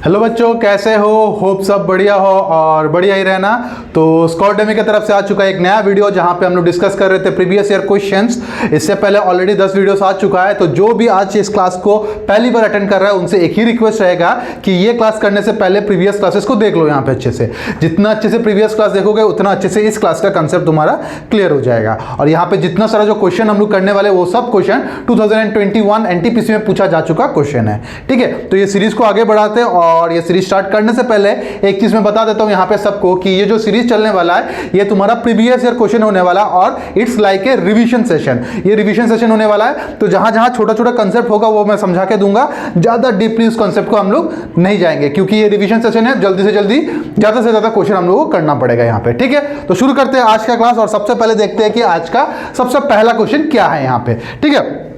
Hello बच्चों, कैसे हो? होप सब बढ़िया हो और बढ़िया ही रहना। तो स्कॉडेमी की तरफ से आ चुका है एक नया वीडियो जहां पे हम लोग डिस्कस कर रहे थे प्रीवियस ईयर क्वेश्चंस। इससे पहले ऑलरेडी 10 वीडियोस आ चुका है। तो जो भी आज इस क्लास को पहली बार अटेंड कर रहा है उनसे एक ही रिक्वेस्ट रहेगा कि ये क्लास करने से पहले प्रीवियस क्लासेस को देख लो यहाँ पे अच्छे से। जितना अच्छे से प्रीवियस क्लास देखोगे उतना अच्छे से इस क्लास का कंसेप्ट तुम्हारा क्लियर हो जाएगा। और यहाँ पे जितना सारा जो क्वेश्चन हम लोग करने वाले वो सब क्वेश्चन 2021 एनटीपीसी में पूछा जा चुका क्वेश्चन है। ठीक है, तो ये सीरीज को आगे बढ़ाते हैं और ये सीरीज स्टार्ट करने से पहले एक चीज मैं बता देता हूं यहाँ पे सबको कि ये जो सीरीज चलने वाला है ये तुम्हारा प्रीवियस ईयर क्वेश्चन होने वाला है और it's like a revision session. ये रिवीजन सेशन होने वाला है। तो जहां जहां छोटा छोटा कंसेप्ट होगा वो मैं समझा के दूंगा, ज्यादा डीपली उस कंसेप्ट को हम लोग नहीं जाएंगे क्योंकि ये रिवीजन सेशन है। जल्दी से जल्दी ज्यादा से ज्यादा क्वेश्चन हम लोगों को करना पड़ेगा यहाँ पे। ठीक है, तो शुरू करते हैं आज का क्लास और सबसे पहले देखते हैं कि आज का सबसे पहला क्वेश्चन क्या है यहाँ पे। ठीक है,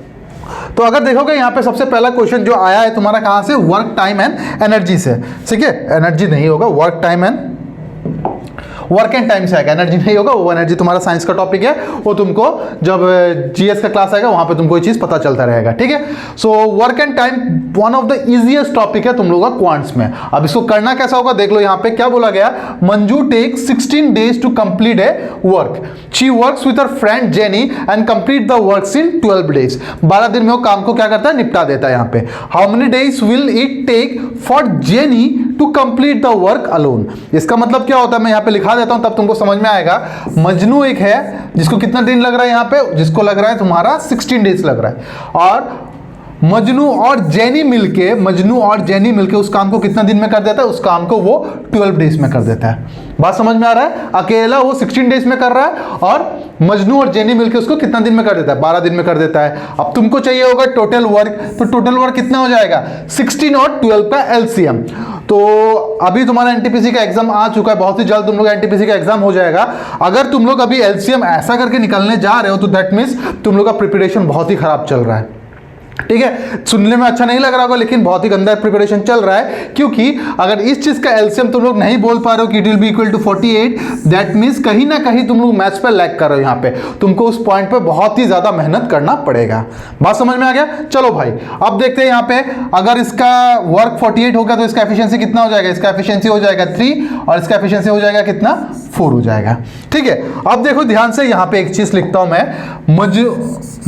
तो अगर देखोगे यहाँ पे सबसे पहला क्वेश्चन जो आया है तुम्हारा कहां से, वर्क टाइम एंड एनर्जी से। ठीक है, एनर्जी नहीं होगा, वर्क एंड टाइम से आएगा, एनर्जी नहीं होगा। वो एनर्जी तुम्हारा साइंस का टॉपिक है, वो तुमको जब जीएस का क्लास आएगा वहां पे तुमको ये चीज पता चलता रहेगा। ठीक है, so work and time one of the easiest topic है तुम लोगों का क्वांट्स में। अब इसको करना कैसा होगा देख लो, यहाँ पे क्या बोला गया, Manju take 16 days to complete a work. She works with her friend Jenny and complete the works in 12 days। 12 दिन में वो काम को क्या करता है, निपटा देता है। यहाँ पे how many days will it take for Jenny to complete the work alone. इसका मतलब क्या होता है, मैं यहाँ पे लिखा देता हूं तब तुमको समझ में आएगा। मजनू एक है जिसको कितना दिन लग रहा है यहाँ पे, जिसको लग रहा है तुम्हारा 16 days लग रहा है। और मजनू और जेनी मिलके उस काम को कितना दिन में कर देता है, उस काम को वो 12 days में कर देता है। बात समझ में आ रहा है? अकेला वो 16 days में कर रहा है और मजनू और जेनी मिलके उसको कितना दिन में कर देता है, 12 दिन में कर देता है। अब तुमको चाहिए होगा टोटल वर्क, तो टोटल वर्क कितना हो जाएगा, 16 और 12 का एलसीएम। तो अभी तुम्हारा एनटीपीसी का एग्जाम आ चुका है, बहुत ही जल्द तुम लोग एनटीपीसी का एग्जाम हो जाएगा। अगर तुम लोग अभी एलसीएम ऐसा करके निकलने जा रहे हो तो दैट मीन्स तुम लोग का प्रिपरेशन बहुत ही खराब चल रहा है। ठीक है, सुनने में अच्छा नहीं लग रहा होगा लेकिन बहुत ही गंदा प्रिपरेशन चल रहा है। क्योंकि अगर इस चीज का एलसीएम तुम लोग नहीं बोल पा रहे हो कि it will be equal to 48, that means कहीं ना कहीं तुम लोग मैथ्स पे लैग कर रहे हो। यहाँ पे तुमको उस पॉइंट पे बहुत ही ज्यादा मेहनत करना पड़ेगा। बात समझ में आ गया? चलो भाई अब देखते हैं यहाँ पे, अगर इसका वर्क 48 होगा तो इसका एफिशिएंसी कितना हो जाएगा, इसका एफिशिएंसी हो जाएगा 3 और इसका एफिशिएंसी हो जाएगा कितना, 4 हो जाएगा। ठीक है, अब देखो ध्यान से, यहाँ पे एक चीज लिखता हूं मैं,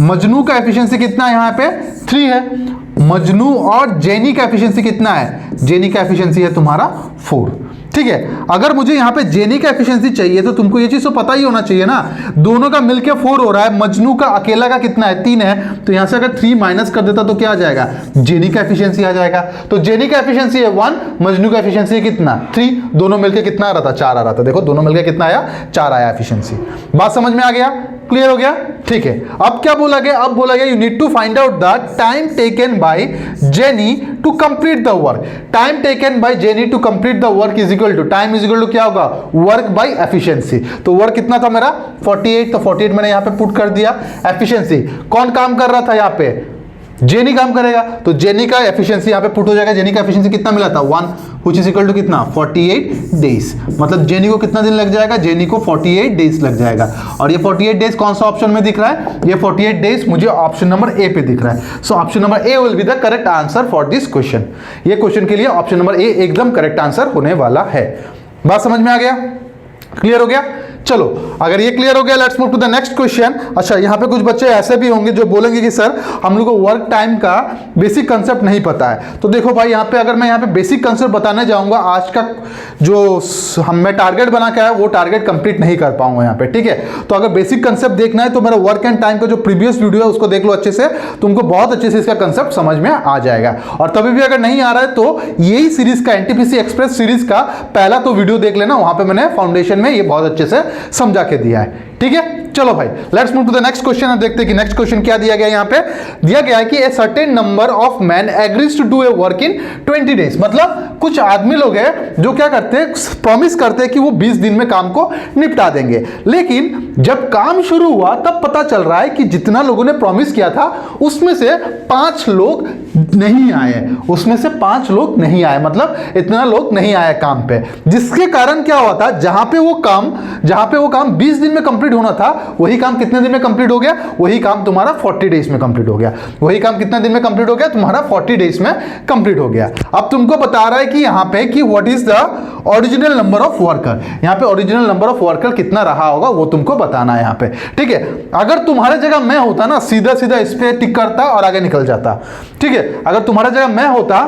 मजनू का एफिशिएंसी कितना है यहाँ पे, 3 है। मजनू और जेनी का एफिशिएंसी कितना है, जेनी का एफिशिएंसी है तुम्हारा 4। ठीक है, अगर मुझे यहाँ पे जेनी का एफिशिएंसी चाहिए तो तुमको ये चीज तो पता ही होना चाहिए ना, दोनों का मिलके 4 हो रहा है। मजनू का अकेला का कितना है, 3 है। तो यहां से अगर 3 माइनस कर देता तो क्या आ जाएगा, जेनी का एफिशिएंसी आ जाएगा। तो जेनी का एफिशिएंसी है 1, मजनू का एफिशिएंसी है कितना, 3। दोनों मिलके कितना आ रहा था, 4 आ रहा था। देखो दोनों मिलके कितना आया, 4 आया एफिशिएंसी। बात समझ में आ गया, क्लियर हो गया? ठीक है, अब क्या बोला गया, अब बोला गया you need to find out the time taken by Jenny to complete the work. Time taken by Jenny to complete the work is equal to, time is equal to क्या होगा, वर्क बाय एफिशिएंसी। तो work कितना था मेरा 48, तो 48 मैंने यहां पे पुट कर दिया। एफिशिएंसी कौन काम कर रहा था यहाँ पे, जेनी काम करेगा, तो जेनी का एफिशिएंसी यहाँ पे पुट हो जाएगा। जेनी का एफिशिएंसी कितना मिला था, 1, व्हिच इज इक्वल टू कितना, 48 days। मतलब जेनी को कितना दिन लग जाएगा, जेनी को 48 days लग जाएगा। और ये 48 days कौन सा ऑप्शन में दिख रहा है, ये 48 days मुझे ऑप्शन नंबर ए पे दिख रहा है। So option number A will be the correct answer for this question. ये क्वेश्चन के लिए ऑप्शन नंबर ए एकदम करेक्ट आंसर होने वाला है। बात समझ में आ गया, क्लियर हो गया? चलो अगर ये क्लियर हो गया, let's move to the next question. अच्छा, यहाँ पे कुछ बच्चे ऐसे भी होंगे जो बोलेंगे कि सर हम लोग को वर्क टाइम का बेसिक कंसेप्ट नहीं पता है। तो देखो भाई, यहाँ पे अगर मैं यहाँ पे बेसिक कंसेप्ट बताने जाऊंगा, आज का जो मैं टारगेट बना के आया वो टारगेट कंप्लीट नहीं कर पाऊंगा यहाँ पे। ठीक है, तो अगर बेसिक कंसेप्ट देखना है तो मेरा वर्क एंड टाइम का जो प्रीवियस वीडियो है उसको देख लो अच्छे से, तुमको बहुत अच्छे से इसका कंसेप्ट समझ में आ जाएगा। और तभी भी अगर नहीं आ रहा है तो यही सीरीज का एनटीपीसी एक्सप्रेस सीरीज का पहला तो वीडियो देख लेना, वहां पे मैंने फाउंडेशन में ये बहुत अच्छे से समझा के दिया है। ठीक है, चलो भाई let's move to the next question और देखते हैं कि नेक्स्ट क्वेश्चन क्या दिया गया। यहाँ पे दिया गया है कि a certain number of man agrees to do a work in 20 days। मतलब कुछ आदमी लोग हैं जो क्या करते हैं, प्रॉमिस करते हैं कि वो 20 दिन में काम को निपटा देंगे। लेकिन जब काम शुरू हुआ तब पता चल रहा है कि जितना लोगों ने प्रॉमिस किया था उसमें से 5 लोग नहीं आए, उसमें से 5 लोग नहीं आए, मतलब इतना लोग नहीं आए काम पे। जिसके कारण क्या हुआ था, जहां पे वो काम 20 दिन में कंप्लीट कंप्लीट होना था वही काम कितने दिन में कंप्लीट हो गया, वही काम तुम्हारा 40 डेज में कंप्लीट हो गया। वही काम कितने दिन में कंप्लीट हो गया, तुम्हारा 40 डेज में कंप्लीट हो गया। अब तुमको बता रहा है कि यहां पे कि what is the original number of worker, यहां पे ओरिजिनल नंबर ऑफ वर्कर कितना रहा होगा वो तुमको बताना है यहां पे, ठीक है। अगर तुम्हारे जगह मैं होता ना, सीधा सीधा इस पे टिक करता और आगे निकल जाता, ठीक है। अगर तुम्हारे जगह मैं होता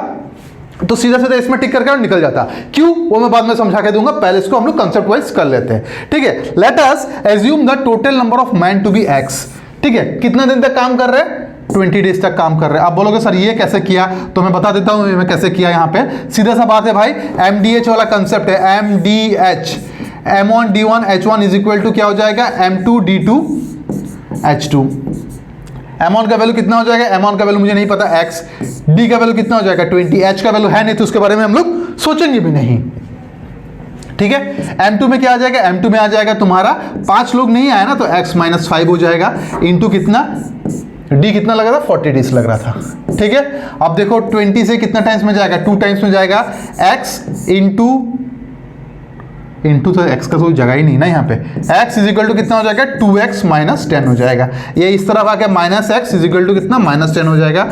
तो सीधा सीधा इसमें टिक करके निकल जाता। क्यों, वो मैं बाद में समझा के दूंगा, पहले इसको हम लोग कंसेप्ट वाइज कर लेते हैं, ठीक है। Let us assume the total number of man to be X, ठीक है। कितना दिन तक काम कर रहे हैं, 20 डेज तक काम कर रहे हैं। आप बोलोगे सर ये कैसे किया, तो मैं बता देता हूं मैं कैसे किया। यहां पे सीधा सा बात है भाई, MDH वाला कंसेप्ट है, MDH, M1 D1 H1 is equal to क्या हो जाएगा, M2 D2 H2। M1 का वैल्यू कितना हो जाएगा, M1 का वैल्यू मुझे नहीं पता x, D का वैल्यू कितना हो जाएगा 20, H का वैल्यू है नहीं तो उसके बारे में हम लोग सोचेंगे भी नहीं, ठीक है। M2 में क्या आ जाएगा, M2 में आ जाएगा तुम्हारा 5 लोग नहीं आया ना तो x - 5 हो जाएगा, इंटू कितना, D कितना लग रहा था 40 डेज लग रहा था, ठीक है। अब देखो 20 से कितना टाइम्स में जाएगा, 2 टाइम्स में जाएगा, x इंटू तो x का कोई जगह ही नहीं ना यहाँ पे, x इज इक्वल टू कितना हो जाएगा 2x - 10 हो जाएगा। ये इस तरफ आके -x इज इक्वल टू कितना -10 हो जाएगा,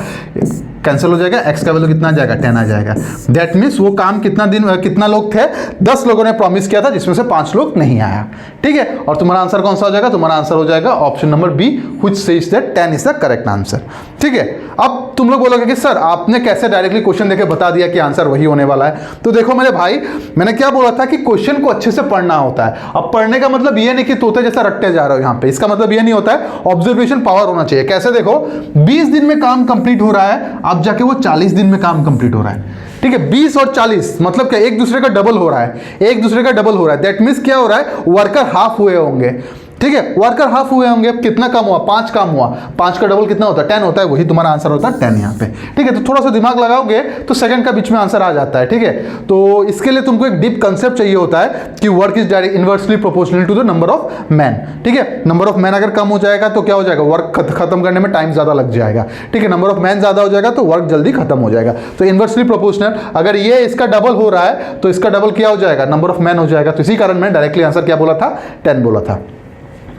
कैंसिल हो जाएगा, x का वैल्यू कितना आ जाएगा 10 आ जाएगा। दैट मीन्स वो काम कितना दिन, कितना लोग थे, 10 लोगों ने प्रॉमिस किया था जिसमें से 5 लोग नहीं आया, ठीक है। और तुम्हारा आंसर कौन सा हो जाएगा, तुम्हारा आंसर हो जाएगा option number B, which says that 10 is the correct answer, ठीक है। अब तुम लोग बोलोगे कि सर आपने कैसे डायरेक्टली क्वेश्चन देके बता दिया कि आंसर वही होने वाला है। तो देखो मेरे भाई, मैंने क्या बोला था कि क्वेश्चन को अच्छे से पढ़ना होता है। अब पढ़ने का मतलब ये नहीं कि तोते जैसा रटते जा रहे हो यहाँ पे, इसका मतलब ये नहीं होता है, ऑब्जर्वेशन पावर होना चाहिए। कैसे, देखो 20 दिन में काम कंप्लीट हो रहा है, अब जाके वो 40 दिन में काम कंप्लीट हो रहा है, ठीक है। 20 और 40 मतलब क्या, एक दूसरे का डबल हो रहा है, एक दूसरे का डबल हो रहा है। दैट मीन्स क्या हो रहा है, वर्कर हाफ हुए होंगे, ठीक है। वर्कर हाफ हुए होंगे, कितना काम हुआ, 5 काम हुआ, 5 का डबल कितना होता है 10 होता है, वही तुम्हारा आंसर होता है 10 यहाँ पे, ठीक है। तो थोड़ा सा दिमाग लगाओगे तो सेकंड का बीच में आंसर आ जाता है, ठीक है। तो इसके लिए तुमको एक डीप कंसेप्ट चाहिए होता है कि work is direct inversely proportional to the number of man, ठीक है। नंबर ऑफ मैन अगर कम हो जाएगा तो क्या हो जाएगा, वर्क खत्म करने में टाइम ज्यादा लग जाएगा, ठीक है। नंबर ऑफ मैन ज्यादा हो जाएगा तो वर्क जल्दी खत्म हो जाएगा। तो इनवर्सली प्रोपोर्शनल, अगर ये इसका डबल हो रहा है तो इसका डबल क्या हो जाएगा, नंबर ऑफ मैन हो जाएगा। तो इसी कारण मैंने डायरेक्टली आंसर क्या बोला था, 10 बोला था,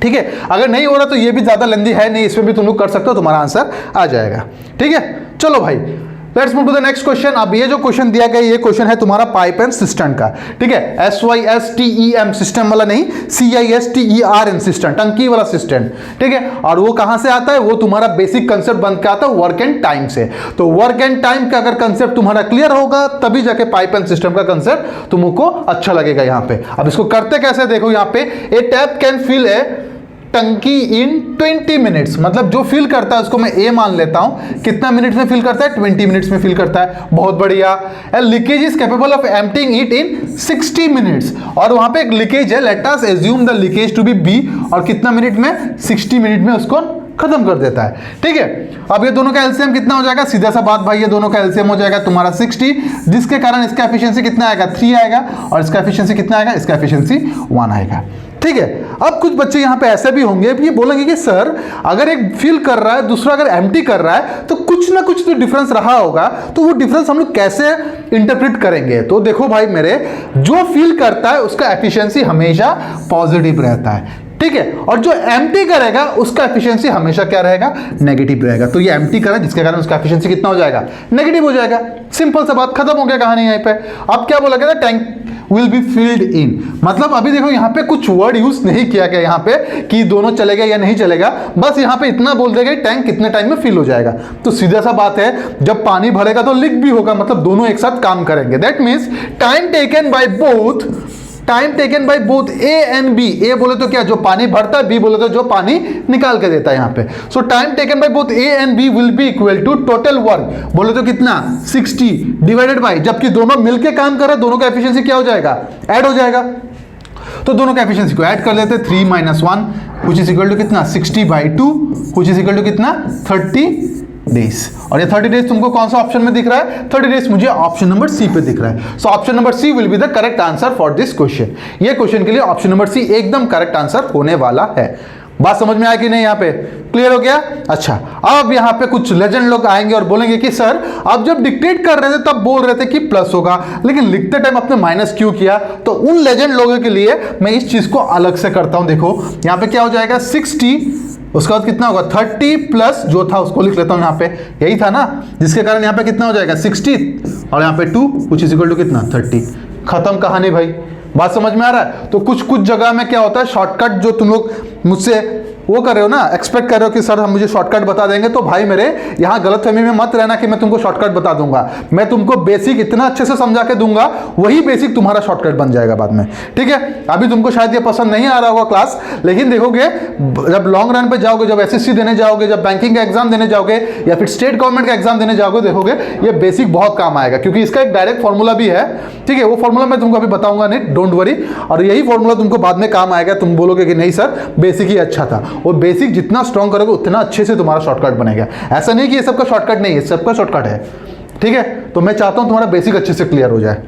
ठीक है। अगर नहीं हो रहा तो ये भी ज्यादा लेंदी है नहीं, इसमें भी तुम लोग कर सकते हो, तुम्हारा आंसर आ जाएगा, ठीक है। चलो भाई, let's move to the next question. अब ये जो क्वेश्चन दिया गया, ये क्वेश्चन है तुम्हारा पाइप एंड सिस्टम का, ठीक है। SYSTEM सिस्टम वाला नहीं, CISTERN सिस्टम, टंकी वाला सिस्टम, ठीक है। और वो कहां से आता है, वो तुम्हारा बेसिक कंसेप्ट बन के आता है वर्क एंड टाइम से। तो वर्क एंड टाइम का अगर कंसेप्ट तुम्हारा क्लियर होगा तभी जाके पाइप एंड सिस्टम का कंसेप्ट तुमको अच्छा लगेगा यहाँ पे। अब इसको करते कैसे, देखो यहाँ पे, ए टैप कैन फिल ए टंकी इन 20 मिनट्स, मतलब जो फिल करता है उसको मैं ए मान लेता हूं, कितना मिनट में फिल करता है, 20 मिनट्स में फिल करता है, बहुत बढ़िया। Leakage is capable of emptying it in 60 minutes, और वहां पे एक लीकेज है, let us assume the leakage to be B, और कितना मिनट में, 60 मिनट में उसको खत्म कर देता है, ठीक है। अब ये दोनों का एलसीएम कितना हो जाएगा, सीधा सा बात भाई, ये दोनों का एलसीएम हो जाएगा तुम्हारा 60, जिसके कारण इसका एफिशिएंसी कितना आएगा, 3 आएगा, और इसका एफिशिएंसी कितना आएगा, इसका एफिशिएंसी 1 आएगा, ठीक है। अब कुछ बच्चे यहां पे ऐसे भी होंगे, ये बोलेंगे कि सर अगर एक फिल कर रहा है दूसरा अगर एम्प्टी कर रहा है तो कुछ ना कुछ तो डिफरेंस रहा होगा, तो वो डिफरेंस हम लोग कैसे इंटरप्रेट करेंगे। तो देखो भाई मेरे, जो फिल करता है उसका एफिशिएंसी हमेशा पॉजिटिव रहता है, ठीक है। और जो एम्प्टी करेगा उसका एफिशिएंसी हमेशा क्या रहेगा, नेगेटिव रहेगा। तो ये एम्प्टी करा जिसके कारण उसका एफिशिएंसी कितना हो जाएगा, नेगेटिव हो जाएगा। सिंपल सा बात, खत्म हो गया कहानी यहीं पे। अब क्या बोला गया था, tank will be filled in, मतलब अभी देखो यहाँ पे कुछ वर्ड यूज नहीं किया गया यहाँ पे कि दोनों चलेगा या नहीं चलेगा, बस यहाँ पे इतना बोल देगा टैंक कितने टाइम में फिल हो जाएगा। तो सीधा सा बात है, जब पानी भरेगा तो लीक भी होगा, मतलब दोनों एक साथ काम करेंगे। That means time taken by both, time taken by both A and B, A बोले तो क्या जो पानी भरता है, बी बोले तो जो पानी निकाल के देता है यहाँ पे। So time taken by both A and B will be equal to total work, बोले तो कितना 60 डिवाइडेड बाय, जबकि दोनों मिलके काम कर रहे हैं, दोनों का एफिशिएंसी क्या हो जाएगा, ऐड हो जाएगा। तो दोनों का एफिशिएंसी को ऐड कर लेते हैं, 3 - 1 व्हिच इज इक्वल टू कितना 60/2 व्हिच इज इक्वल टू कितना 30 डेज। और ये 30 डेज तुमको कौन सा ऑप्शन में दिख रहा है, 30 डेज मुझे ऑप्शन नंबर सी पे दिख रहा है। So option number C will be the correct answer for this question. ये क्वेश्चन के लिए ऑप्शन नंबर सी एकदम करेक्ट आंसर होने वाला है। बात समझ में आया कि नहीं? यहाँ पे क्लियर हो गया? अच्छा, अब यहाँ पे कुछ लेजेंड लोग आएंगे और बोलेंगे कि सर आप जब डिक्टेट कर रहे थे तब बोल रहे थे कि प्लस होगा, लेकिन लिखते टाइम आपने माइनस क्यों किया? तो उन लेजेंड लोगों के लिए मैं इस चीज को अलग से करता हूं। देखो यहाँ पे क्या हो जाएगा, 60, उसके बाद कितना होगा 30 प्लस जो था उसको लिख लेता हूं यहाँ पे, यही था ना, जिसके कारण यहाँ पे कितना हो जाएगा 60 और यहाँ पे 2 कुछ इज इक्वल टू कितना 30। खत्म कहानी भाई। बात समझ में आ रहा है? तो कुछ कुछ जगह में क्या होता है, शॉर्टकट जो तुम लोग मुझसे वो कर रहे हो ना, एक्सपेक्ट कर रहे हो कि सर हम मुझे शॉर्टकट बता देंगे, तो भाई मेरे यहाँ गलतफहमी में मत रहना कि मैं तुमको शॉर्टकट बता दूंगा। मैं तुमको बेसिक इतना अच्छे से समझा के दूंगा, वही बेसिक तुम्हारा शॉर्टकट बन जाएगा बाद में, ठीक है? अभी तुमको शायद ये पसंद नहीं आ रहा होगा क्लास, लेकिन देखोगे जब लॉन्ग रन पे जाओगे, जब एसएससी देने जाओगे, जब बैंकिंग का एग्जाम देने जाओगे या फिर स्टेट गवर्नमेंट का एग्जाम देने जाओगे, देखोगे ये बेसिक बहुत काम आएगा, क्योंकि इसका एक डायरेक्ट फॉर्मूला भी है, ठीक है? वो फॉर्मूला मैं तुमको अभी बताऊंगा नहीं, डोंट वरी, और यही फॉर्मूला तुमको बाद में काम आएगा। तुम बोलोगे कि नहीं सर बेसिक ही अच्छा था, और बेसिक जितना स्ट्रॉन्ग करोगे उतना अच्छे से तुम्हारा शॉर्टकट बनेगा। ऐसा नहीं कि ये सबका शॉर्टकट नहीं है, सबका शॉर्टकट है, ठीक है? तो मैं चाहता हूं तुम्हारा बेसिक अच्छे से क्लियर हो जाए,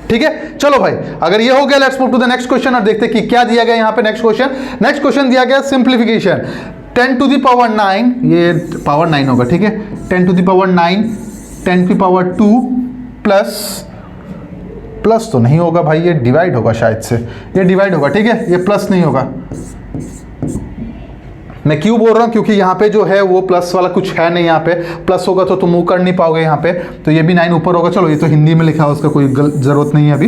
ठीक है? चलो भाई, अगर ये हो गया, let's move to the next question और देखते हैं कि क्या दिया गया यहाँ पे। नेक्स्ट क्वेश्चन दिया गया सिंप्लीफिकेशन 10 टू द पावर 9, ये पावर 9 होगा, ठीक है? 10 टू द पावर 9, 10 की पावर 2 प्लस तो नहीं होगा भाई, ये डिवाइड होगा शायद से, ये डिवाइड होगा, ठीक है? ये प्लस नहीं होगा। मैं क्यों बोल रहा हूं, क्योंकि यहाँ पे जो है वो प्लस वाला कुछ है नहीं, यहाँ पे प्लस होगा तो तुम मूव कर नहीं पाओगे यहाँ पे, तो ये भी 9 ऊपर होगा। चलो ये तो हिंदी में लिखा है, उसका कोई जरूरत नहीं है अभी।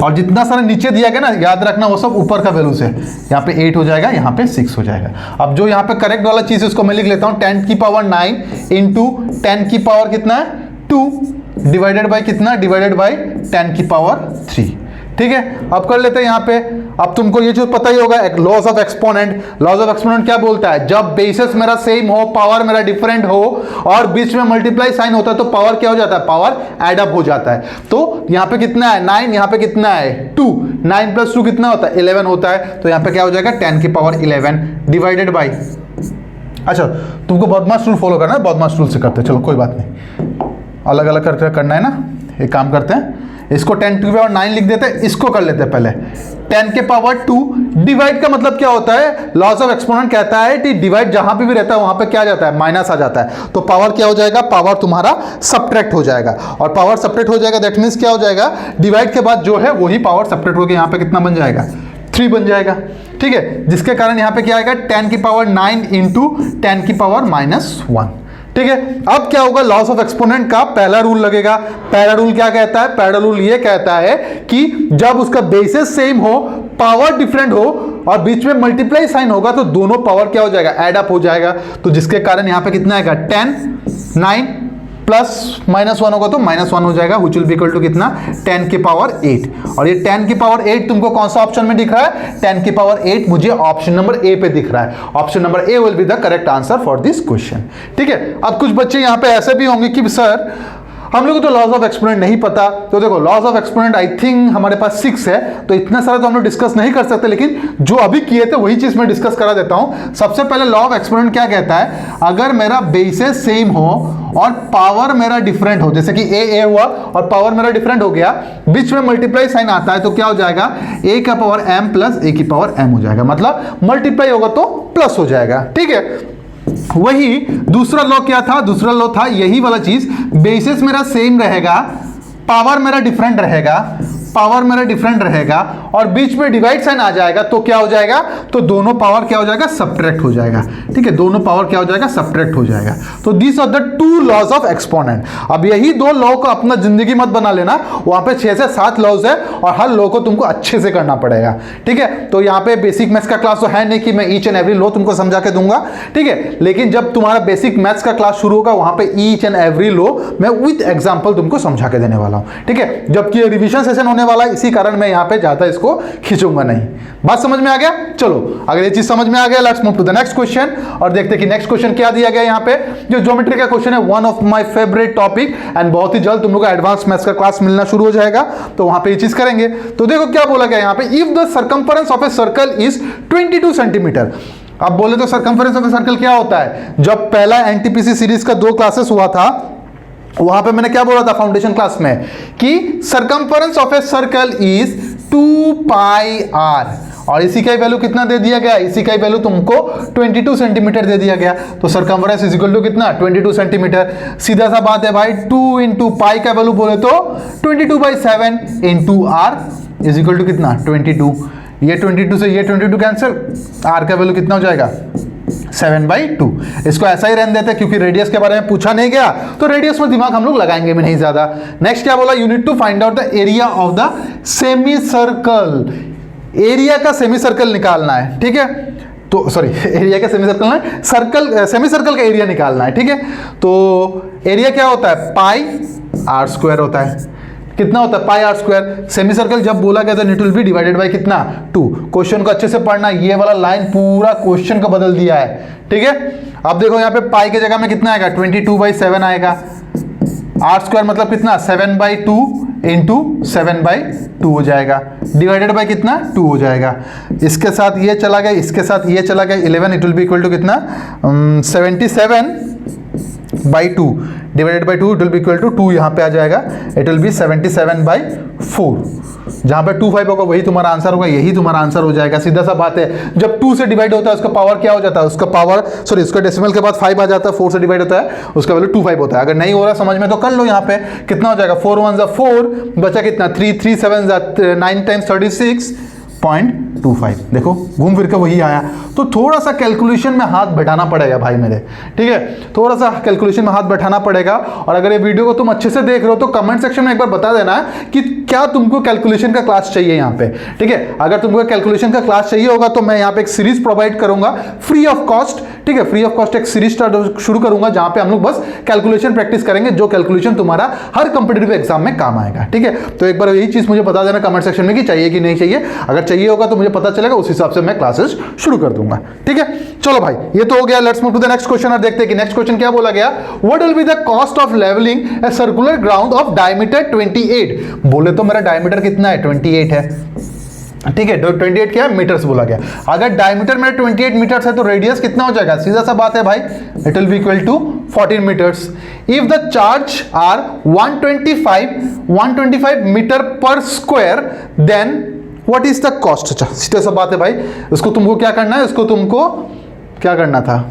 और जितना सारा नीचे दिया गया ना, याद रखना वो सब ऊपर का वैल्यू से, यहाँ पे 8 हो जाएगा, यहाँ पे 6 हो जाएगा। अब जो यहाँ पे करेक्ट वाला चीज है उसको मैं लिख लेता हूँ, 10 की पावर 9 इंटू 10 की पावर कितना है 2 डिवाइडेड बाई कितना, डिवाइडेड बाई 10 की पावर 3, ठीक है? अब कर लेते हैं यहाँ पे। अब तुमको ये जो पता ही होगा, एक laws of exponent. Laws of exponent क्या बोलता है, जब बेसिस मेरा सेम हो, पावर मेरा डिफरेंट हो और बीच में मल्टीप्लाई साइन होता है तो पावर क्या हो जाता है, पावर एड अप हो जाता है। तो यहाँ पे कितना है 9, यहाँ पे कितना है 2, 9 प्लस 2 कितना होता है 11 होता है, तो यहाँ पे क्या हो जाएगा 10 की पावर 11 डिवाइडेड बाई, अच्छा तुमको बदमाश रूल फॉलो करना है, बदमाश रूल से करते हैं, चलो कोई बात नहीं, अलग अलग करके करना है ना। एक काम करते हैं, इसको 10 की पावर 9 लिख देते हैं, इसको कर लेते हैं पहले 10 के पावर 2। डिवाइड का मतलब क्या होता है, लॉज ऑफ एक्सपोनेंट कहता है कि डिवाइड जहां पे भी रहता है वहां पे क्या आ जाता है, माइनस आ जाता है, तो पावर क्या हो जाएगा, पावर तुम्हारा सब्ट्रैक्ट हो जाएगा, और पावर सब्ट्रैक्ट हो जाएगा दैट मीन्स क्या हो जाएगा, डिवाइड के बाद जो है वही पावर सब्ट्रैक्ट होकर यहाँ पे कितना बन जाएगा 3 बन जाएगा, ठीक है? जिसके कारण यहाँ पे क्या आएगा 10 की पावर 9 इंटू 10 की पावर -1, ठीक है? अब क्या होगा, लॉस ऑफ एक्सपोनेंट का पहला रूल लगेगा। पहला रूल क्या कहता है, पहला रूल ये कहता है कि जब उसका बेसिस सेम हो, पावर डिफरेंट हो और बीच में मल्टीप्लाई साइन होगा तो दोनों पावर क्या हो जाएगा, एड अप हो जाएगा। तो जिसके कारण यहां पे कितना आएगा 10, 9 प्लस -1 होगा तो -1 हो जाएगा, which will be equal to कितना 10 की पावर 8। और ये 10 की पावर 8 तुमको कौन सा ऑप्शन में दिख रहा है, 10 की पावर 8 मुझे ऑप्शन नंबर ए पे दिख रहा है। Option number A will be the correct answer for this question, ठीक है? अब कुछ बच्चे यहाँ पे ऐसे भी होंगे कि सर हम लोग को तो लॉज ऑफ एक्सपोनेंट नहीं पता, तो देखो laws of exponent I think हमारे पास 6 है, तो इतना सारा तो हम लोग डिस्कस नहीं कर सकते, लेकिन जो अभी किए थे वही चीज मैं डिस्कस करा देता हूं। सबसे पहले लॉ ऑफ एक्सपोनेंट क्या कहता है, अगर मेरा बेसिस सेम हो और पावर मेरा डिफरेंट हो, जैसे कि ए हुआ और पावर मेरा डिफरेंट हो गया, बीच में मल्टीप्लाई साइन आता है तो क्या हो जाएगा, ए का पावर m प्लस ए की पावर m हो जाएगा, मतलब मल्टीप्लाई होगा तो प्लस हो जाएगा, ठीक है? वही दूसरा लॉ क्या था, दूसरा लॉ था यही वाला चीज, बेसिस मेरा सेम रहेगा, पावर मेरा डिफरेंट रहेगा, पावर मेरा डिफरेंट रहेगा और बीच में डिवाइड साइन आ जाएगा तो क्या हो जाएगा, तो दोनों पावर क्या हो जाएगा, सब्ट्रैक्ट हो जाएगा, ठीक है? दोनों पावर क्या हो जाएगा, सब्ट्रैक्ट हो जाएगा। तो this are the 2 laws of exponent. अब यही 2 लॉ को अपना जिंदगी मत बना लेना, वहां पे 6 से 7 लॉज है और हर लॉ को तुमको अच्छे से करना पड़ेगा, ठीक है? तो यहाँ पे बेसिक मैथ्स का क्लास तो है नहीं कि मैं ईच एंड एवरी लॉ तुमको समझा के दूंगा, ठीक है? लेकिन जब तुम्हारा बेसिक मैथ्स का क्लास शुरू होगा वहां पे ईच एंड एवरी लॉ मैं विद एग्जांपल तुमको समझा के देने वाला हूं, ठीक है? जबकि ये रिवीजन सेशन होने वाला है, इसी कारण मैं यहाँ पे ज्यादा इसको खींचूंगा नहीं। बात समझ में आ गया? चलो अगर ये चीज समझ में आ गया, let's move to the next question और देखते हैं कि नेक्स्ट क्वेश्चन क्या दिया गया यहाँ पे। जो ज्योमेट्री का क्वेश्चन है, one of my favourite topic, and बहुत ही जल्द तुम लोग का एडवांस मैथ्स का क्लास मिलना शुरू हो जाएगा, तो वहां पे ये चीज करेंगे। तो देखो क्या बोला गया यहाँ पे, if the circumference of a circle is 22 centimetre. अब बोले तो सर्कमफरेंस ऑफ ए सर्कल क्या होता है, जब पहला एनटीपीसी सीरीज का 2 क्लासेस हुआ था वहां पे मैंने क्या बोला था फाउंडेशन क्लास में कि circumference of a circle is 2 pi r और इसी का वैल्यू कितना दे दिया गया, इसी का वैल्यू तुमको 22 सेंटीमीटर दे दिया गया। तो सरकमफ्रेंस इज इक्वल टू कितना 22 सेंटीमीटर। सीधा सा बात है भाई, 2 इंटू पाई का वैल्यू बोले तो 22/7 into R is equal to कितना 22। ये 22 से ये 22 कैंसिल, आर का वैल्यू कितना हो जाएगा 7/2। इसको ऐसा ही रहने देते हैं क्योंकि रेडियस के बारे में पूछा नहीं गया, तो रेडियस में दिमाग हम लोग लगाएंगे भी नहीं ज्यादा। नेक्स्ट क्या बोला, you need to find out the area of the semi circle. Area का सेमी सर्कल निकालना है, ठीक है। तो सॉरी, एरिया का सेमी सर्कल है, सर्कल सेमी सर्कल का एरिया निकालना है, ठीक है। तो एरिया क्या होता है, पाई आर स्क्वायर होता है। कितना होता है, पाई आर स्क्वायर। सेमी सर्कल जब बोला गया तो it will B divided by कितना 2। क्वेश्चन को अच्छे से पढ़ना, ये वाला लाइन पूरा क्वेश्चन को बदल दिया है, ठीक है। अब देखो यहाँ पे पाई की जगह में कितना आएगा 22/7 आएगा। आर स्क्वायर मतलब कितना 7/2 इंटू 7/2 हो जाएगा, डिवाइडेड बाय कितना 2 हो जाएगा। इसके साथ ये चला गया, इसके साथ ये चला गया 11, it will be equal to कितना 77/2 divided by 2 it will be equal to 2 यहाँ पे आ जाएगा, इट विल बी 77/4। जहाँ पे 25 होगा वही तुम्हारा आंसर होगा, यही तुम्हारा आंसर हो जाएगा। सीधा सा बात है, जब 2 से डिवाइड होता है उसका पावर क्या हो जाता है, उसका पावर सॉरी उसका डेसिमल के बाद 5 आ जाता है। 4 से डिवाइड होता है उसका वैल्यू 25 होता है। अगर नहीं हो रहा समझ में तो कर लो, यहाँ पे कितना हो जाएगा 4 1 4 बचा कितना 3 3 7 9 टाइम्स 36.25। देखो घूम फिर के वही आया। तो थोड़ा सा कैलकुलेशन में हाथ बैठाना पड़ेगा भाई मेरे, ठीक है। थोड़ा सा कैलकुलेशन में हाथ बैठाना पड़ेगा। और अगर ये वीडियो को तुम अच्छे से देख रहे हो तो कमेंट सेक्शन में एक बार बता देना कि क्या तुमको कैलकुलेशन का क्लास चाहिए यहाँ पे, ठीक है। अगर तुमको कैलकुलेशन का क्लास चाहिए होगा तो मैं यहाँ पे एक सीरीज प्रोवाइड करूंगा फ्री ऑफ कॉस्ट, ठीक है। फ्री ऑफ कॉस्ट एक सीरीज शुरू करूंगा जहां पे हम लोग बस कैलकुलेशन प्रैक्टिस करेंगे, जो कैलकुलेशन तुम्हारा हर कंपीटिटिव एग्जाम में काम आएगा, ठीक है। तो एक बार यही चीज मुझे बता देना कमेंट सेक्शन में कि चाहिए कि नहीं चाहिए। अगर चाहिए होगा तो मुझे पता चलेगा, उस हिसाब से मैं क्लासेस शुरू कर दूंगा, ठीक है। चलो भाई ये तो हो गया, let's move to the next question और देखते हैं कि नेक्स्ट क्वेश्चन क्या बोला गया। What will be the cost of levelling a circular ground of diameter 28। बोले तो मेरा डायमीटर कितना है 28 है, ठीक है। 28 क्या है मीटर्स बोला गया। अगर डायमीटर मेरा 28 मीटर्स है तो रेडियस कितना हो जाएगा, सीधा सा बात है भाई, it will be equal to 14 meters. If the charge are 125 meter per square then what is the cost. अच्छा सीधा सा बात है भाई, इसको तुमको क्या करना है, इसको तुमको क्या करना था,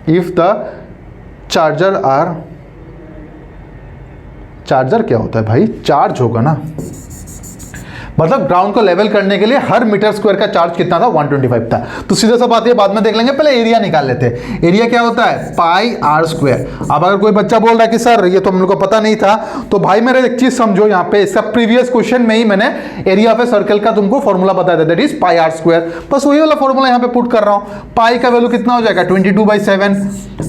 if the charger are, charger क्या होता है भाई, चार्ज होगा ना, मतलब ग्राउंड को लेवल करने के लिए हर मीटर स्क्वायर का चार्ज कितना था 125 था। तो सीधा सा बात है, बाद में देख लेंगे, पहले एरिया निकाल लेते हैं। एरिया क्या होता है पाई आर स्क्वायर। अब अगर कोई बच्चा बोल रहा है कि सर ये तो हम लोग को पता नहीं था, तो भाई मेरे एक चीज समझो, यहाँ पे इसका प्रीवियस क्वेश्चन में ही मैंने एरिया ऑफ ए सर्कल का तुमको फॉर्मूला बताया था, that is pi R square. बस वही वाला फॉर्मूला यहाँ पे पुट कर रहा हूँ। पाई का वैल्यू कितना हो जाएगा 22/7,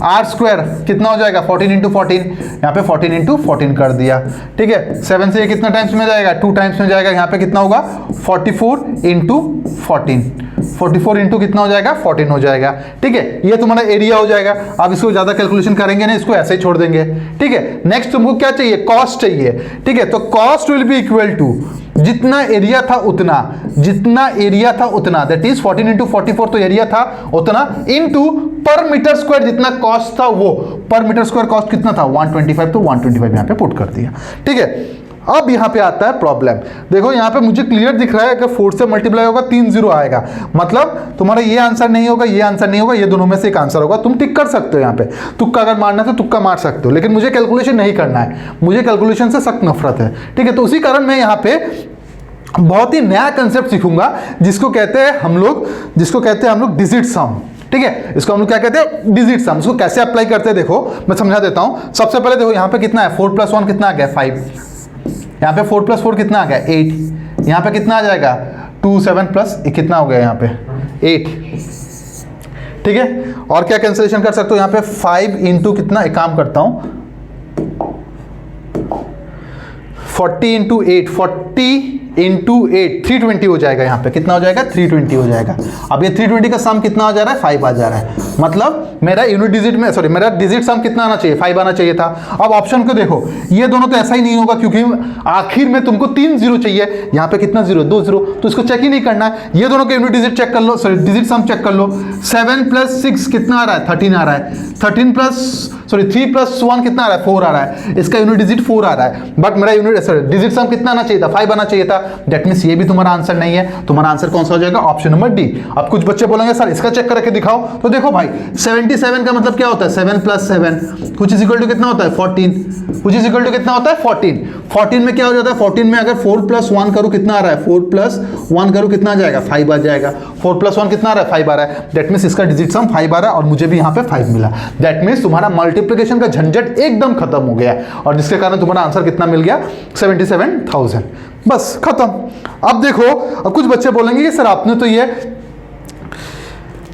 आर स्क्वायर कितना हो जाएगा 14 इंटू 14, यहाँ पे 14 इंटू 14 कर दिया, ठीक है। 7 से ये कितना टाइम्स में जाएगा 2 टाइम्स में जाएगा, यहाँ पे कितना होगा 44 इंटू 14, 44 इंटू कितना हो जाएगा 14 हो जाएगा, ठीक है। ये तुम्हारा एरिया हो जाएगा। अब इसको ज्यादा कैलकुलेशन करेंगे नहीं, इसको ऐसे ही छोड़ देंगे, ठीक है। नेक्स्ट तुमको क्या चाहिए, कॉस्ट चाहिए, ठीक है। तो cost will be equal to जितना एरिया था उतना, जितना एरिया था उतना, दैट इज 14 इंटू 44 तो एरिया था उतना, इनटू पर मीटर स्क्वायर जितना कॉस्ट था वो, पर मीटर स्क्वायर कॉस्ट कितना था 125, तो 125 यहां पे पुट कर दिया, ठीक है। अब यहां पे आता है प्रॉब्लम। देखो यहां पे मुझे क्लियर दिख रहा है कि 4 से मल्टीप्लाई होगा 3 0 आएगा, मतलब तुम्हारा ये आंसर नहीं होगा, ये आंसर नहीं होगा, ये दोनों में से एक आंसर होगा। तुम टिक कर सकते हो, यहाँ पे तुक्का अगर मारना है तो तुक्का मार सकते हो, लेकिन मुझे कैलकुलेशन नहीं करना है, मुझे कैलकुलेशन से सख्त नफरत है, ठीक है। तो उसी कारण मैं यहाँ पे बहुत ही नया कंसेप्ट सीखूंगा जिसको कहते हैं हम लोग डिजिट सम, ठीक है। इसको हम लोग क्या कहते हैं डिजिट सम। इसको कैसे अप्लाई करते हैं देखो मैं समझा देता हूं। सबसे पहले देखो यहाँ पे कितना है 4 + 1 कितना आ गया 5, यहाँ पे 4 + 4 कितना आ गया 8, यहाँ पे कितना आ जाएगा 2 7 प्लस कितना हो गया यहाँ पे 8, ठीक है। और क्या कैंसिलेशन कर सकते हो यहाँ पे 5 इंटू कितना, एक काम करता हूं 40 इंटू 8, 40 इंटू 8 320 हो जाएगा। यहाँ पे कितना हो जाएगा 320 हो जाएगा। अब ये 320 का सम कितना आ जा रहा है 5 आ जा रहा है, मतलब मेरा यूनिट डिजिट में सॉरी मेरा डिजिट सम कितना आना चाहिए 5 आना चाहिए था। अब ऑप्शन को देखो, ये दोनों तो ऐसा ही नहीं होगा क्योंकि आखिर में तुमको 3 0 चाहिए, यहाँ पे कितना 0 2 0, तो इसको चेक ही नहीं करना है। ये दोनों के यूनिट डिजिट चेक कर लो, सॉरी डिजिट सम चेक कर लो। 7 + 6 कितना आ रहा है 13 आ रहा है, 3 + 1 कितना आ रहा है 4 आ रहा है, इसका यूनिट डिजिट 4 आ रहा है, बट मेरा यूनिट डिजिट सम कितना आना चाहिए था 5 आना चाहिए था। दैट मीन्स ये भी तुम्हारा आंसर नहीं है। तुम्हारा आंसर कौन सा हो जाएगा? Option number D. अब कुछ बच्चे बोलेंगे सर इसका चेक करके दिखाओ, तो देखो भाई 77 का मतलब क्या होता है? 7 + 7 कुछ इज इक्वल टू कितना होता है? 14। कुछ इज इक्वल टू कितना होता है? 14। 14 में क्या हो जाता है? 14 में अगर 4 + 1 करूं कितना आ रहा है? 4 + 1 करूं कितना आ जाएगा? 5 आ जाएगा। 4 + 1 कितना आ रहा है? 5 आ रहा है। दैट मीन्स इसका डिजिट सम 5 आ रहा है और मुझे भी यहाँ पे 5 मिला। दैट मीन्स तुम्हारा मल्टीप्लिकेशन का झंझट एकदम खत्म हो गया और जिसके कारण तुम्हारा आंसर कितना मिल गया? 77,000। बस खत्म। अब देखो, अब कुछ बच्चे बोलेंगे कि सर आपने तो ये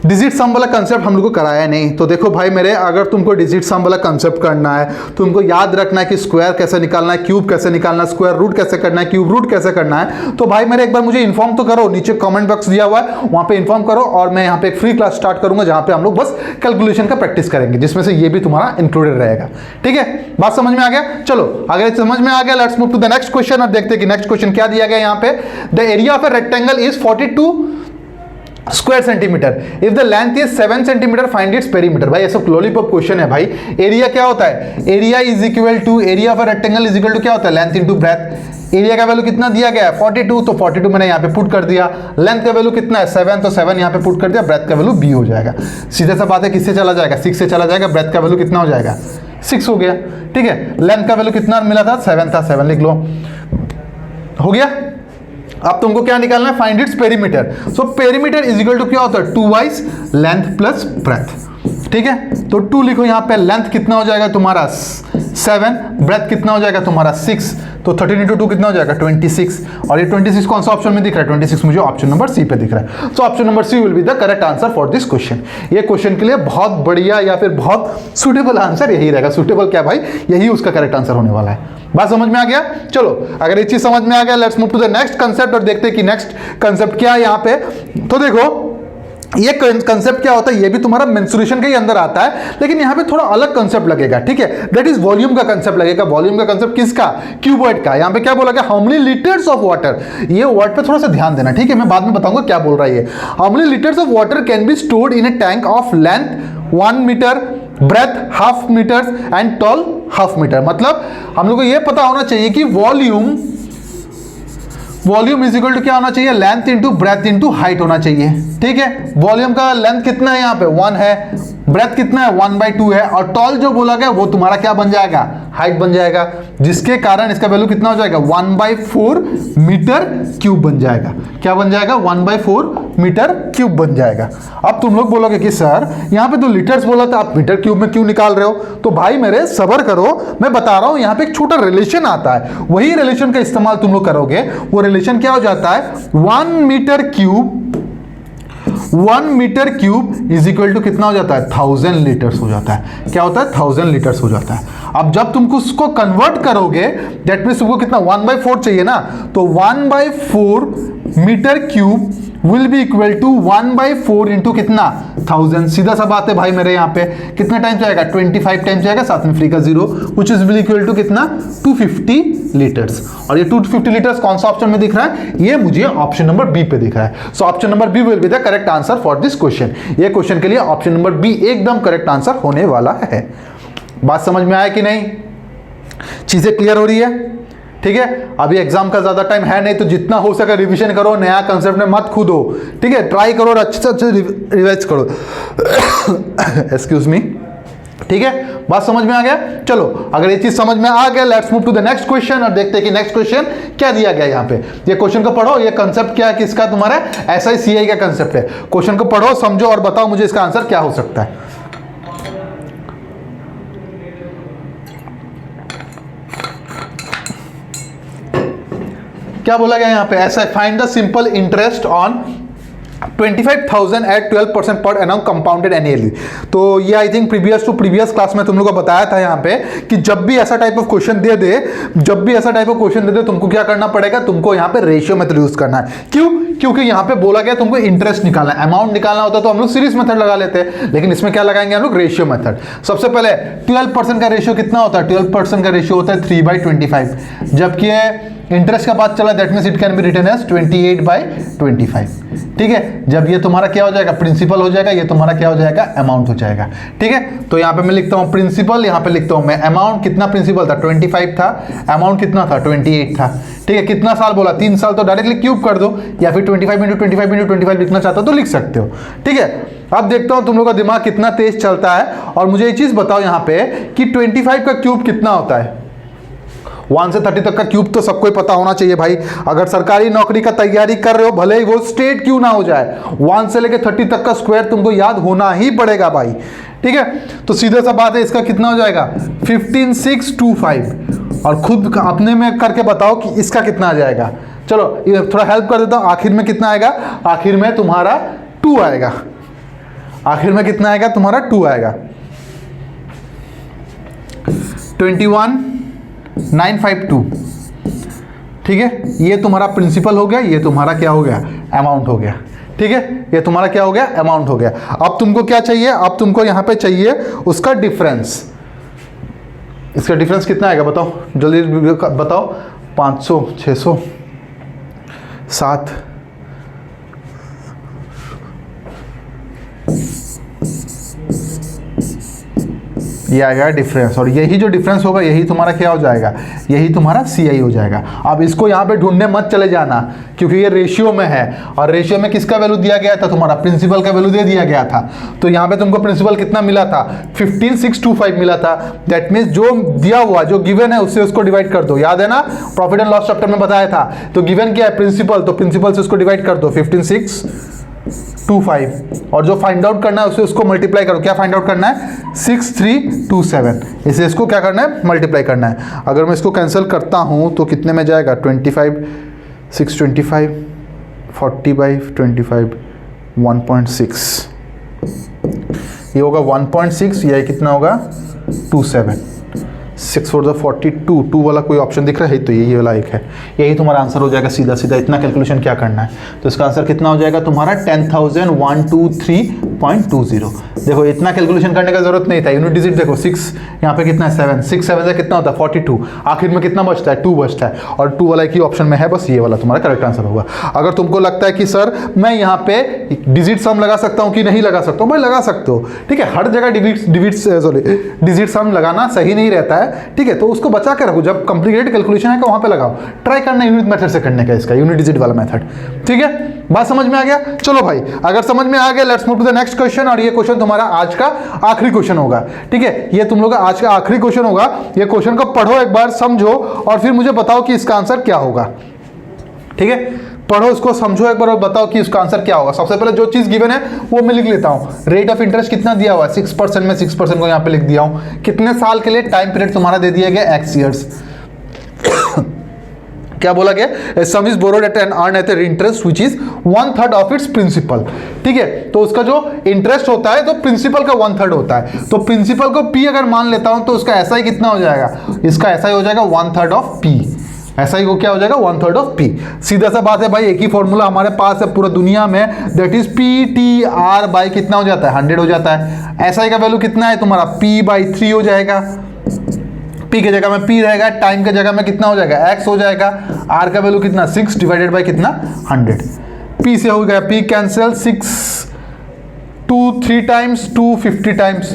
डिजिट सम वाला कंसेप्ट हम लोग को कराया नहीं। तो देखो भाई मेरे, अगर तुमको डिजिट सम वाला कंसेप्ट करना है, तुमको याद रखना है कि स्क्वायर कैसे निकालना है, क्यूब कैसे निकालना है, स्क्वायर रूट कैसे करना है, क्यूब रूट कैसे करना है, तो भाई मेरे एक बार मुझे इन्फॉर्म तो करो। नीचे कमेंट बॉक्स दिया हुआ है, वहां पे इन्फॉर्म करो और मैं यहाँ पे एक फ्री क्लास स्टार्ट करूंगा जहां पे हम लोग बस कैलकुलेशन का प्रैक्टिस करेंगे, जिसमें से ये भी तुम्हारा इंक्लूडेड रहेगा। ठीक है, बात समझ में आ गया? चलो अगर समझ में आ गया, let's move to the next question और देखते हैं कि नेक्स्ट क्वेश्चन क्या दिया गया यहाँ पे। The area of a rectangle is 42 square centimetre, if the length is 7 centimetre find its perimeter. भाई ऐसा लॉलीपॉप क्वेश्चन है भाई। एरिया क्या होता है? Area is equal to, area of a rectangle is equal to क्या होता है? Length into breadth. एरिया का वैल्यू कितना दिया गया है? 42, तो 42 मैंने यहाँ पे पुट कर दिया। लेंथ का वैल्यू कितना है? 7, तो 7 यहाँ पे पुट कर दिया। ब्रेथ का वैल्यू b हो जाएगा। सीधा सा बात है, किससे चला जाएगा? 6 से चला जाएगा। ब्रेथ का वैल्यू कितना हो जाएगा? 6 हो गया। ठीक है, लेंथ का वैल्यू कितना मिला था? 7 था, 7 लिख लो। हो गया। अब तुमको क्या निकालना है? Find its perimeter. So perimeter is equal to क्या होता है? 2y length plus breadth. ठीक है, तो 2 लिखो यहाँ पे। लेंथ कितना हो जाएगा तुम्हारा? 7, ब्रेथ कितना हो जाएगा तुम्हारा? 6, तो 13 × 2 कितना हो जाएगा? 26। और ये 26 कौन सा ऑप्शन में दिख रहा है? 26 मुझे ऑप्शन नंबर सी पे दिख रहा है। So option number C will be the correct answer for this question. ये क्वेश्चन के लिए बहुत बढ़िया या फिर बहुत सुटेबल आंसर यही रहेगा। सुटेबल क्या भाई? यही उसका करेक्ट आंसर होने वाला है। बात समझ में आ गया? चलो अगर ये चीज समझ में आ गया, let's move to the next concept और देखते हैं कि नेक्स्ट कंसेप्ट क्या है यहाँ पे। तो देखो ये कंसेप्ट क्या होता है, ये भी तुम्हारा मेंसुरेशन के ही अंदर आता है, लेकिन यहाँ पे थोड़ा अलग कंसेप्ट लगेगा। ठीक है, दैट इज वॉल्यूम का कंसेप्ट लगेगा। वॉल्यूम का कंसेप्ट किसका? क्यूबॉइड का। यहाँ पे क्या बोला गया? How many litres of water. ये वर्ड पे थोड़ा सा ध्यान देना, ठीक है? मैं बाद में बताऊंगा क्या बोल रहा है ये। How many litres of water can be stored in a tank of length 1 metre, breadth 1/2 metre and tall 1/2 metre. मतलब हम लोग को ये पता होना चाहिए कि वॉल्यूम इज इक्वल टू क्या होना चाहिए? Length into breadth into height होना चाहिए। ठीक है, वॉल्यूम का लेंथ कितना है यहाँ पे? 1 है। ब्रेथ कितना है? 1/2 है। और टॉल जो बोला गया वो तुम्हारा क्या बन जाएगा? हाइट बन जाएगा, जिसके कारण इसका वैल्यू कितना हो जाएगा? 1/4 मीटर क्यूब बन जाएगा। क्या बन जाएगा? 1/4 मीटर क्यूब बन जाएगा। अब तुम लोग बोलोगे कि सर यहाँ पे तो लीटर्स बोला था, आप मीटर क्यूब में क्यों निकाल रहे हो? तो भाई मेरे सब्र करो, मैं बता रहा हूँ। यहाँ पे एक छोटा रिलेशन आता है, वही रिलेशन का इस्तेमाल तुम लोग करोगे। वो रिलेशन क्या हो जाता है? 1 metre cube is equal to कितना हो जाता है? 1000 लीटर्स हो जाता है। क्या होता है? 1000 लीटर्स हो जाता है। अब जब तुमको उसको कन्वर्ट करोगे, दैट मीन्स तुमको कितना? 1/4 चाहिए ना, तो 1/4 metre cube will be equal to 1/4 into कितना? 1000। सीधा सा बात है भाई मेरे, यहाँ पे कितना टाइम जाएगा? 25 टाइम जाएगा, साथ में फ्री का 0, which is will equal to कितना? 250 लीटर्स। और ये 250 लीटर्स कौन सा ऑप्शन में दिख रहा है? ये मुझे ऑप्शन नंबर बी पे दिख रहा है। So option number B will be the correct answer for this question. ये क्वेश्चन के लिए ऑप्शन नंबर बी एकदम करेक्ट आंसर होने वाला है। बात समझ में आया कि नहीं? चीजें क्लियर हो रही है? ठीक है, अभी एग्जाम का ज्यादा टाइम है नहीं, तो जितना हो सके रिवीजन करो, नया कंसेप्ट में मत कूदो। ठीक है, ट्राई करो और अच्छे से अच्छे रिवाइज करो। Excuse me. ठीक है, बात समझ में आ गया? चलो अगर ये चीज समझ में आ गया, let's move to the next question और देखते हैं कि नेक्स्ट क्वेश्चन क्या दिया गया यहाँ पे। ये क्वेश्चन को पढ़ो, ये कंसेप्ट क्या है किसका? तुम्हारा SICI का कंसेप्ट है। क्वेश्चन को पढ़ो, समझो और बताओ मुझे इसका आंसर क्या हो सकता है। क्या बोला गया यहाँ पे? ऐसा, find the simple interest on 25,000 at 12% per annum compounded annually. तो ये I think previous to previous class में तुम लोगों को बताया था यहाँ पे कि जब भी ऐसा टाइप ऑफ क्वेश्चन दे दे तुमको क्या करना पड़ेगा? तुमको यहाँ पे रेशियो मेथड यूज करना है। क्यों? क्योंकि यहाँ पे बोला गया तुमको इंटरेस्ट निकालना है। अमाउंट निकालना होता तो हम लोग सीरीज मेथड लगा लेते हैं, लेकिन इसमें क्या लगाएंगे हम लोग? Ratio method. सबसे पहले 12% का रेशियो कितना होता है? 12% का रेशियो होता है 3/25, जबकि इंटरेस्ट का बात चला, that means it can be written as 28/25। ठीक है, जब ये तुम्हारा क्या हो जाएगा, प्रिंसिपल हो जाएगा, ये तुम्हारा क्या हो जाएगा, अमाउंट हो जाएगा। ठीक है, तो यहाँ पे मैं लिखता हूँ प्रिंसिपल, यहाँ पे लिखता हूँ मैं अमाउंट। कितना प्रिंसिपल था, 25 था, अमाउंट कितना था, 28 था। ठीक है, कितना साल बोला, 3 साल, तो डायरेक्टली क्यूब कर दो, या फिर 25 लिखना चाहते हो तो लिख सकते हो। ठीक है, अब देखता हूँ तुम लोग का दिमाग कितना तेज चलता है, और मुझे ये चीज बताओ यहाँ पे कि 25 का क्यूब कितना होता है। 1 से 30 तक का क्यूब तो सबको ही पता होना चाहिए भाई। अगर सरकारी नौकरी का तैयारी कर रहे हो, भले ही वो स्टेट क्यों ना हो जाए, 1 से लेकर 30 तक का स्क्वायर तुमको याद होना ही पड़ेगा भाई। ठीक है, तो सीधे सा बात है, इसका कितना हो जाएगा, 15625। और खुद अपने में करके बताओ कि इसका कितना आ जाएगा। चलो ये थोड़ा हेल्प कर देता हूं, आखिर में कितना आएगा, आखिर में तुम्हारा 2 आएगा। आखिर में कितना आएगा, तुम्हारा 2 आएगा। 21,952। ठीक है, ये तुम्हारा प्रिंसिपल हो गया, ये तुम्हारा क्या हो गया, अमाउंट हो गया। ठीक है, ये तुम्हारा क्या हो गया, अमाउंट हो गया। अब तुमको क्या चाहिए, अब तुमको यहां पे चाहिए उसका डिफरेंस। इसका डिफरेंस कितना आएगा बताओ, जल्दी बताओ। 500, 600, 7, ये आएगा डिफरेंस, और यही जो डिफरेंस होगा यही तुम्हारा क्या हो जाएगा, यही तुम्हारा CI हो जाएगा। अब इसको यहाँ पे ढूंढने मत चले जाना, क्योंकि ये रेशियो में है, और रेशियो में किसका वैल्यू दिया गया था, तुम्हारा प्रिंसिपल का वैल्यू दे दिया गया था। तो यहाँ पे तुमको प्रिंसिपल कितना मिला था, 15,625 मिला था। दैट मीन्स जो दिया हुआ, जो गिवन है, उससे उसको डिवाइड कर दो। याद है ना, प्रॉफिट एंड लॉस चैप्टर में बताया था। तो गिवन क्या है, प्रिंसिपल, तो प्रिंसिपल से उसको डिवाइड कर दो, 15,625, और जो फाइंड आउट करना है उससे उसको मल्टीप्लाई करो। क्या फाइंड आउट करना है, 6,327। इसे इसको क्या करना है, मल्टीप्लाई करना है। अगर मैं इसको कैंसिल करता हूँ तो कितने में जाएगा, 25, 625, 40/25, 1.6। ये होगा 1.6, ये कितना होगा, 27। 6 4 42, 2 वाला कोई ऑप्शन दिख रहा है, तो यही वाला एक है। यही तुम्हारा आंसर हो जाएगा सीधा सीधा। इतना कैलकुलेशन क्या करना है, तो इसका आंसर कितना हो जाएगा तुम्हारा, 10,123.20। देखो इतना कैलकुलेशन करने का जरूरत नहीं था। यूनिट डिजिट देखो, 6 यहाँ पे कितना है, 7, 6 7 से कितना होता है, 42। आखिर में कितना बचता है, 2 बचता है, और 2 वाला एक ही ऑप्शन में है, बस ये वाला तुम्हारा करेक्ट आंसर होगा। अगर तुमको लगता है कि सर मैं यहाँ पे डिजिट सम लगा सकता हूँ कि नहीं लगा सकता हूँ, भाई लगा सकते हो। ठीक है, हर जगह डिजिट सम लगाना सही नहीं रहता है। ठीक है, तो उसको बचा के रखो, जब कॉम्प्लिकेटेड कैलकुलेशन है वहां पे लगाओ। ट्राई करना यूनिट मेथड से करने का, इसका यूनिट डिजिट वाला मेथड। ठीक है, बात समझ में आ गया। चलो भाई, अगर समझ में आ गया, let's move to the next question. और ये क्वेश्चन तुम्हारा आज का आखिरी क्वेश्चन होगा। ठीक है, ये तुम लोग का आज का आखिरी क्वेश्चन होगा। ये क्वेश्चन को पढ़ो एक बार, समझो, और फिर मुझे बताओ कि इसका आंसर क्या होगा। ठीक है, पढ़ो इसको, समझो एक बार और बताओ कि इसका आंसर क्या होगा। सबसे पहले जो चीज गिवन है वो मैं लिख लेता हूं। रेट ऑफ इंटरेस्ट कितना दिया हुआ है, 6%। में 6% को यहां पे लिख दिया हूं। कितने साल के लिए, टाइम पीरियड तुम्हारा दे दिया गया x ईयर्स। क्या बोला गया, sum is borrowed at and earn at interest which is 1/3 of its principal. ठीक है, तो उसका जो इंटरेस्ट होता है तो प्रिंसिपल का 1/3 होता है। तो प्रिंसिपल को P अगर मान लेता हूं तो उसका ऐसा ही कितना हो जाएगा, इसका ऐसा ही हो जाएगा 1/3 ऑफ P। ऐसा ही को क्या हो जाएगा, 1/3 ऑफ P। सीधा सा बात है भाई, एक ही फॉर्मूला हमारे पास है पूरा दुनिया में, दैट इज PTR बाई कितना हो जाता है, 100 हो जाता है। ऐसा ही का वैल्यू कितना है तुम्हारा, P/3 हो जाएगा। P की जगह में P रहेगा, टाइम की जगह में कितना हो जाएगा, X हो जाएगा। R का वैल्यू कितना, 6 डिवाइडेड बाई कितना, 100। P से हो गया P cancel, 6 2 3 times, 2 50 times.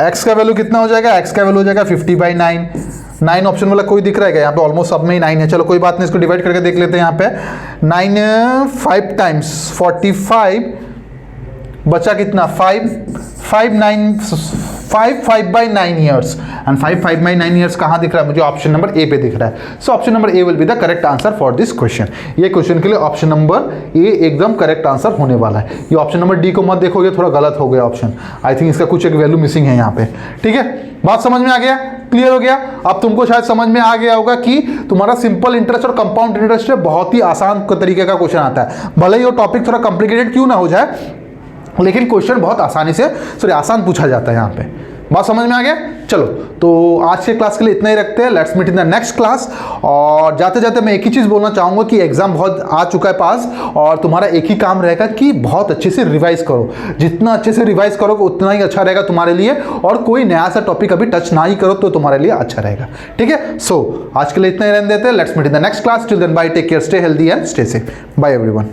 X का वैल्यू कितना हो जाएगा, X का वैल्यू हो जाएगा 50/9। 9 ऑप्शन वाला कोई दिख रहा है क्या, यहाँ पे ऑलमोस्ट सब में ही 9 है। चलो कोई बात नहीं, इसको डिवाइड करके देख लेते हैं। यहाँ पे 9 5 टाइम्स 45, बचा कितना 5 5/9 ईयर्स। एंड 5/9 ईयर्स कहाँ दिख रहा है मुझे, ऑप्शन नंबर ए पे दिख रहा है। So option number A will be the correct answer for this question. ये क्वेश्चन के लिए ऑप्शन नंबर ए एकदम करेक्ट आंसर होने वाला है। ये ऑप्शन नंबर डी को मत देखोगे, थोड़ा गलत हो गया ऑप्शन। आई थिंक इसका कुछ एक वैल्यू मिसिंग है यहाँ पे। ठीक है, बात समझ में आ गया, क्लियर हो गया। अब तुमको शायद समझ में आ गया होगा कि तुम्हारा सिंपल इंटरेस्ट और कंपाउंड इंटरेस्ट बहुत ही आसान तरीके का क्वेश्चन आता है। भले ही वो टॉपिक थोड़ा कॉम्प्लिकेटेड क्यों ना हो जाए, लेकिन क्वेश्चन बहुत आसानी से आसान पूछा जाता है यहाँ पे। बात समझ में आ गया? चलो, तो आज के क्लास के लिए इतना ही रखते हैं। Let's meet in the next class. और जाते जाते मैं एक ही चीज़ बोलना चाहूँगा कि एग्जाम बहुत आ चुका है पास, और तुम्हारा एक ही काम रहेगा कि बहुत अच्छे से रिवाइज करो। जितना अच्छे से रिवाइज करोगे उतना ही अच्छा रहेगा तुम्हारे लिए, और कोई नया सा टॉपिक अभी टच ना ही करो तो तुम्हारे लिए अच्छा रहेगा। ठीक है, सो आज के लिए इतना ही रहने देते हैं। Let's meet in the next class. Till then bye, take care, stay healthy and stay safe. Bye everyone.